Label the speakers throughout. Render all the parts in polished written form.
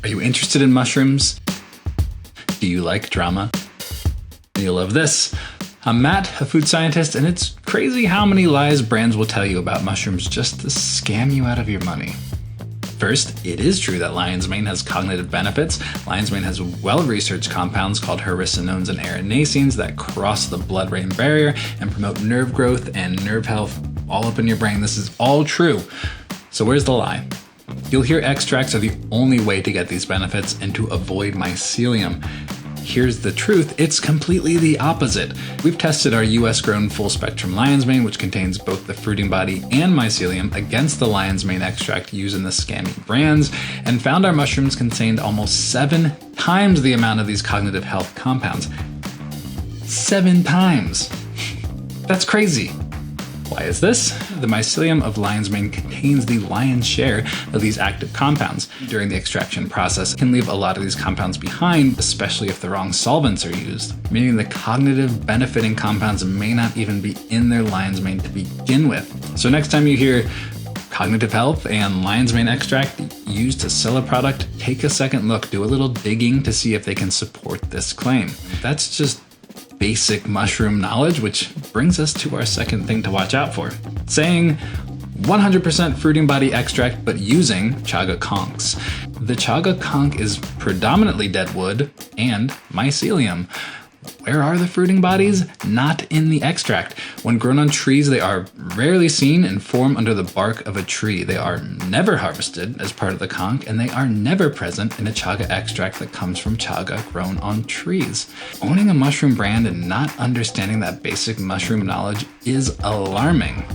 Speaker 1: Are you interested in mushrooms? Do you like drama? You'll love this. I'm Matt, a food scientist, and it's crazy how many lies brands will tell you about mushrooms just to scam you out of your money. First, it is true that lion's mane has cognitive benefits. Lion's mane has well-researched compounds called haricinones and erinacines that cross the blood-brain barrier and promote nerve growth and nerve health all up in your brain. This is all true. So where's the lie? You'll hear extracts are the only way to get these benefits and to avoid mycelium. Here's the truth, it's completely the opposite. We've tested our US-grown full-spectrum lion's mane, which contains both the fruiting body and mycelium, against the lion's mane extract used in the scammy brands, and found our mushrooms contained almost 7 times the amount of these cognitive health compounds. 7 times! That's crazy! Why is this? The mycelium of lion's mane contains the lion's share of these active compounds. During the extraction process, it can leave a lot of these compounds behind, especially if the wrong solvents are used, meaning the cognitive benefiting compounds may not even be in their lion's mane to begin with. So next time you hear cognitive health and lion's mane extract used to sell a product, take a second look, do a little digging to see if they can support this claim. That's just basic mushroom knowledge, which brings us to our second thing to watch out for. Saying 100% fruiting body extract, but using chaga conchs. The chaga conch is predominantly dead wood and mycelium. Where are the fruiting bodies? Not in the extract. When grown on trees, they are rarely seen and form under the bark of a tree. They are never harvested as part of the conch, and they are never present in a chaga extract that comes from chaga grown on trees. Owning a mushroom brand and not understanding that basic mushroom knowledge is alarming.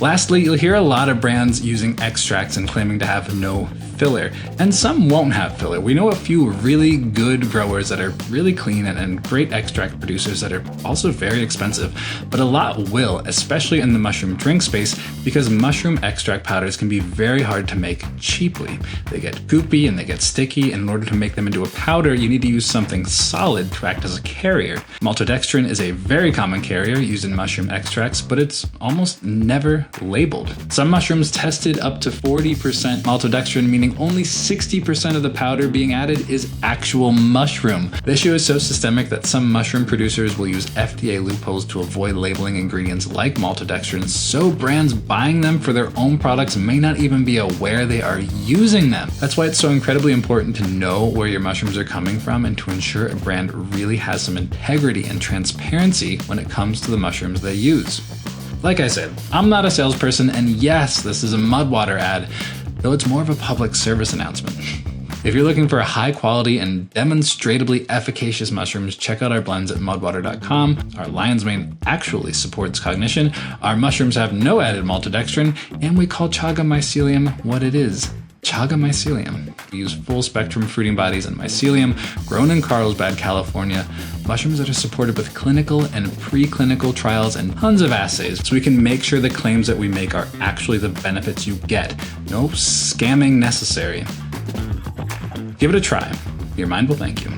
Speaker 1: Lastly, you'll hear a lot of brands using extracts and claiming to have no filler, and some won't have filler. We know a few really good growers that are really clean and great extract producers that are also very expensive, but a lot will, especially in the mushroom drink space, because mushroom extract powders can be very hard to make cheaply. They get goopy and they get sticky, and in order to make them into a powder, you need to use something solid to act as a carrier. Maltodextrin is a very common carrier used in mushroom extracts, but it's almost never labeled. Some mushrooms tested up to 40% maltodextrin, meaning only 60% of the powder being added is actual mushroom. The issue is so systemic that some mushroom producers will use FDA loopholes to avoid labeling ingredients like maltodextrin, so brands buying them for their own products may not even be aware they are using them. That's why it's so incredibly important to know where your mushrooms are coming from and to ensure a brand really has some integrity and transparency when it comes to the mushrooms they use. Like I said, I'm not a salesperson, and yes, this is a Mudwater ad, though it's more of a public service announcement. If you're looking for high quality and demonstrably efficacious mushrooms, check out our blends at mudwater.com. Our lion's mane actually supports cognition, our mushrooms have no added maltodextrin, and we call chaga mycelium what it is. Chaga mycelium. We use full spectrum fruiting bodies and mycelium grown in Carlsbad, California, mushrooms that are supported with clinical and preclinical trials and tons of assays, so we can make sure the claims that we make are actually the benefits you get. No scamming necessary. Give it a try. Your mind will thank you.